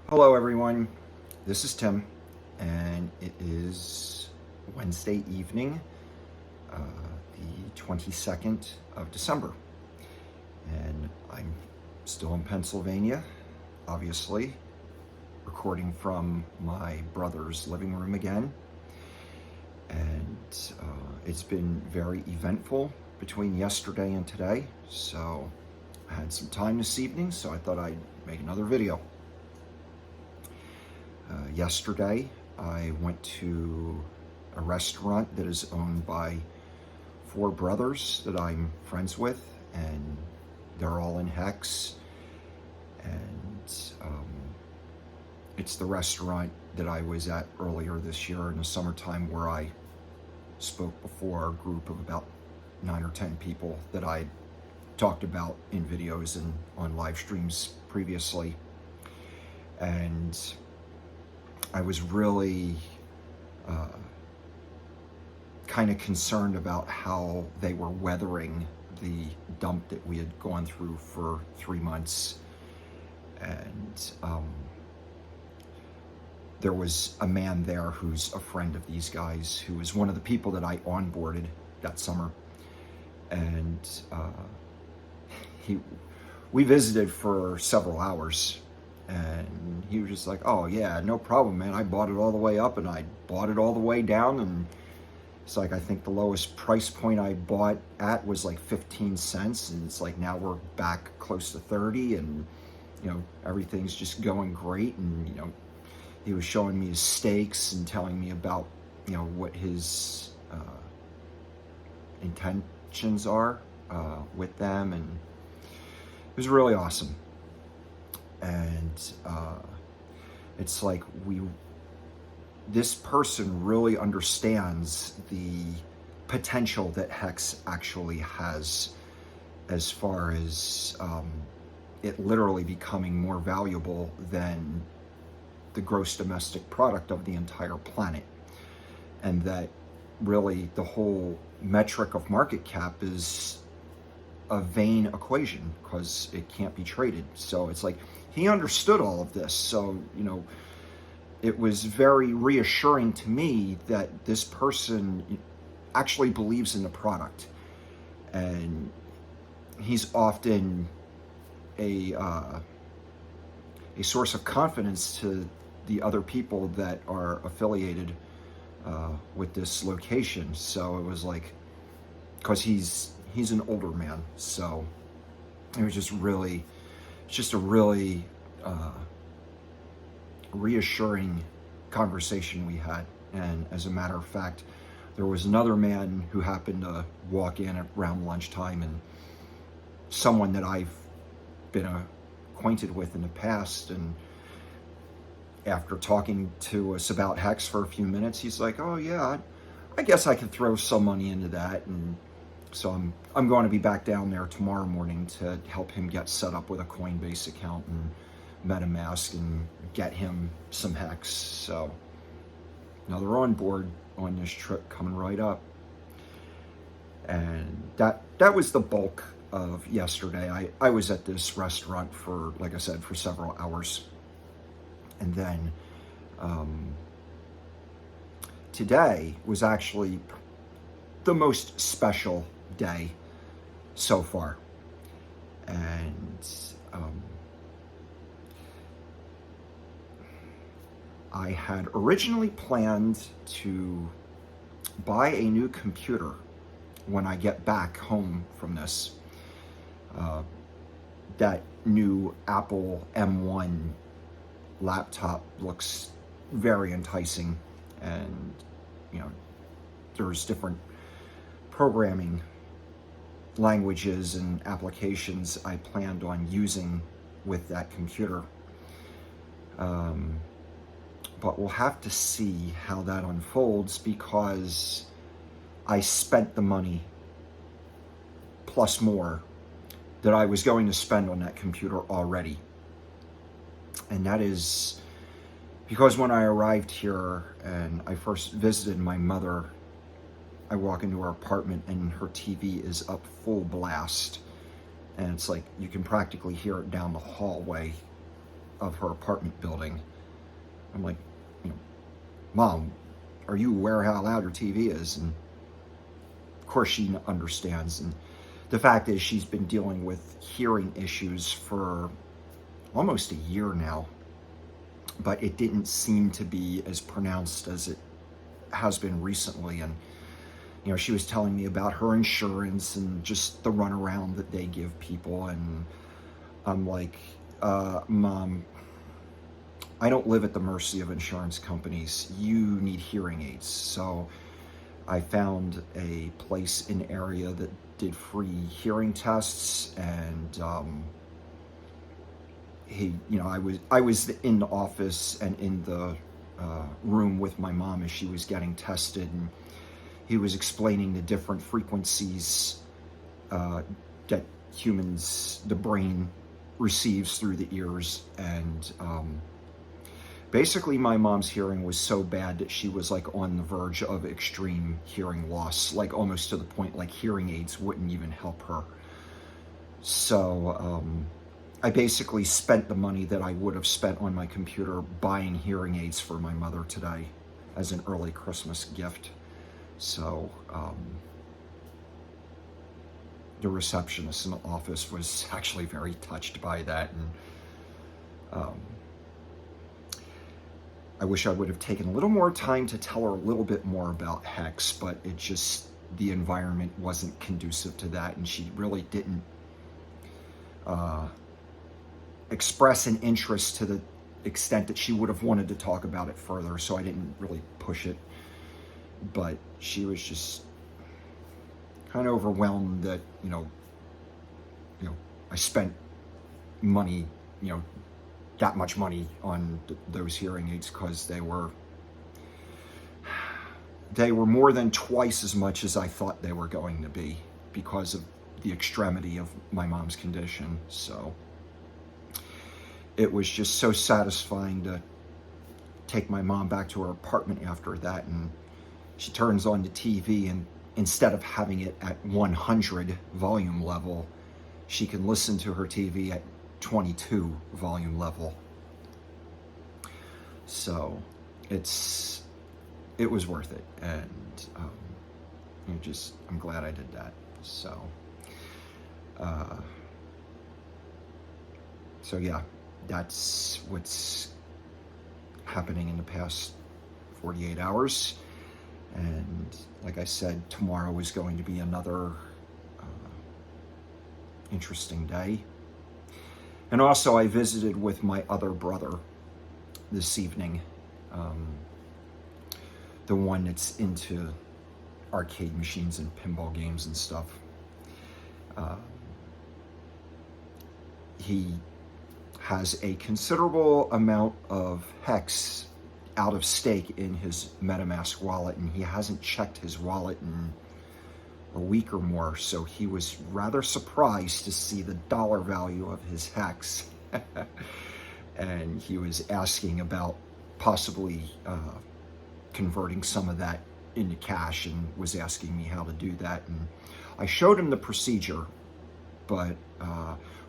Hello, everyone. This is Tim, and it is Wednesday evening, the 22nd of December. And I'm still in Pennsylvania, obviously, recording from my brother's living room again. And it's been very eventful between yesterday and today, so I had some time this evening, so I thought I'd make another video. Yesterday, I went to a restaurant that is owned by four brothers that I'm friends with, and they're all in Hex. And it's the restaurant that I was at earlier this year in the summertime where I spoke before a group of about 9 or 10 people that I talked about in videos and on live streams previously. And I was really kind of concerned about how they were weathering the dump that we had gone through for 3 months. And there was a man there who's a friend of these guys, who was one of the people that I onboarded that summer. And we visited for several hours. And he was just like, oh yeah, no problem, man. I bought it all the way up and I bought it all the way down. And it's like, I think the lowest price point I bought at was like 15 cents. And it's like, now we're back close to 30 and, you know, everything's just going great. And, you know, he was showing me his steaks and telling me about, you know, what his intentions are with them. And it was really awesome. And it's like this person really understands the potential that Hex actually has, as far as it literally becoming more valuable than the gross domestic product of the entire planet. And that really the whole metric of market cap is a vain equation because it can't be traded. So it's like, he understood all of this. So, you know, it was very reassuring to me that this person actually believes in the product. And he's often a source of confidence to the other people that are affiliated with this location. So it was like, because he's an older man, so it was just really, just a really reassuring conversation we had. And as a matter of fact, there was another man who happened to walk in around lunchtime, and someone that I've been acquainted with in the past. And after talking to us about Hex for a few minutes, he's like, oh yeah, I guess I could throw some money into that. And so I'm going to be back down there tomorrow morning to help him get set up with a Coinbase account and MetaMask and get him some Hex. So now they're on board on this trip coming right up. And that was the bulk of yesterday. I was at this restaurant for, like I said, for several hours. And then today was actually the most special day so far. And I had originally planned to buy a new computer when I get back home from this. That new Apple M1 laptop looks very enticing, and you know, there's different programming languages and applications I planned on using with that computer. But we'll have to see how that unfolds, because I spent the money plus more that I was going to spend on that computer already. And that is because when I arrived here and I first visited my mother, I walk into her apartment and her TV is up full blast. And it's like, you can practically hear it down the hallway. of her apartment building. I'm like, you know, Mom, are you aware how loud your TV is? And of course she understands. And the fact is she's been dealing with hearing issues for almost a year now, but it didn't seem to be as pronounced as it has been recently. And you know, she was telling me about her insurance and just the runaround that they give people. And I'm like, Mom, I don't live at the mercy of insurance companies. You need hearing aids. So I found a place in the area that did free hearing tests, and I was in the office and in the room with my mom as she was getting tested, and he was explaining the different frequencies that the brain receives through the ears. And basically my mom's hearing was so bad that she was like on the verge of extreme hearing loss, like almost to the point like hearing aids wouldn't even help her. So I basically spent the money that I would have spent on my computer buying hearing aids for my mother today as an early Christmas gift. So the receptionist in the office was actually very touched by that. And I wish I would have taken a little more time to tell her a little bit more about Hex, but it just, the environment wasn't conducive to that, and she really didn't express an interest to the extent that she would have wanted to talk about it further, so I didn't really push it. But she was just kind of overwhelmed that, you know, I spent money, that much money on those hearing aids, because they were more than twice as much as I thought they were going to be because of the extremity of my mom's condition. So it was just so satisfying to take my mom back to her apartment after that, and she turns on the TV, and instead of having it at 100 volume level, she can listen to her TV at 22 volume level. So it was worth it, and I'm glad I did that. So yeah, that's what's happening in the past 48 hours. And like I said, tomorrow is going to be another interesting day. And also, I visited with my other brother this evening, the one that's into arcade machines and pinball games and stuff. He has a considerable amount of Hex out of stake in his MetaMask wallet, and he hasn't checked his wallet in a week or more, so he was rather surprised to see the dollar value of his Hex. And he was asking about possibly converting some of that into cash, and was asking me how to do that. And I showed him the procedure, but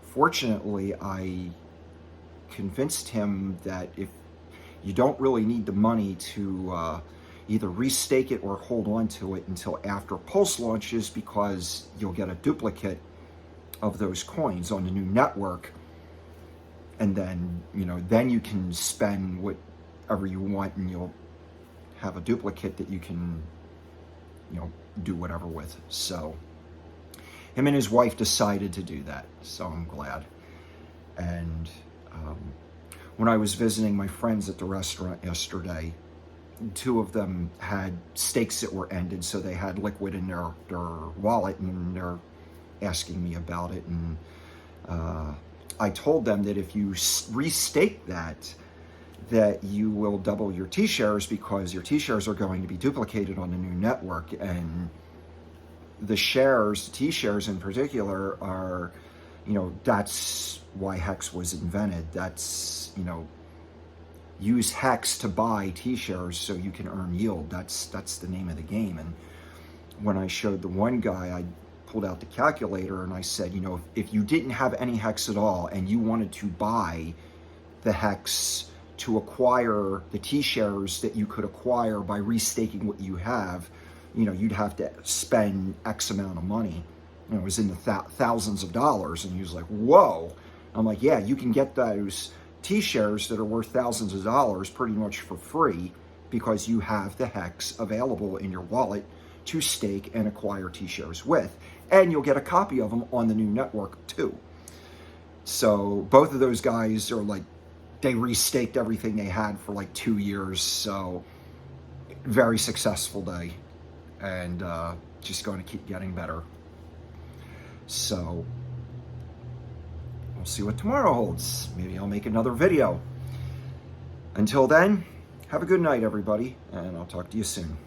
fortunately I convinced him that if you don't really need the money to either restake it or hold on to it until after Pulse launches, because you'll get a duplicate of those coins on the new network, and then then you can spend whatever you want, and you'll have a duplicate that you can do whatever with. So him and his wife decided to do that, so I'm glad. And when I was visiting my friends at the restaurant yesterday, two of them had stakes that were ended, so they had liquid in their wallet, and they're asking me about it. And I told them that if you restake that you will double your T-shares, because your T-shares are going to be duplicated on the new network. And the T-shares in particular are, that's why Hex was invented. That's, use Hex to buy T-shares so you can earn yield. That's the name of the game. And when I showed the one guy, I pulled out the calculator and I said, if you didn't have any Hex at all and you wanted to buy the HEX to acquire the T-shares that you could acquire by restaking what you have, you know, you'd have to spend X amount of money. You know, it was in the thousands of dollars. And he was like, whoa. I'm like, yeah, you can get those T-shares that are worth thousands of dollars pretty much for free because you have the HEX available in your wallet to stake and acquire T-shares with. And you'll get a copy of them on the new network too. So both of those guys are like, they restaked everything they had for like 2 years. So very successful day, and just going to keep getting better. So we'll see what tomorrow holds. Maybe I'll make another video. Until then, have a good night, everybody, and I'll talk to you soon.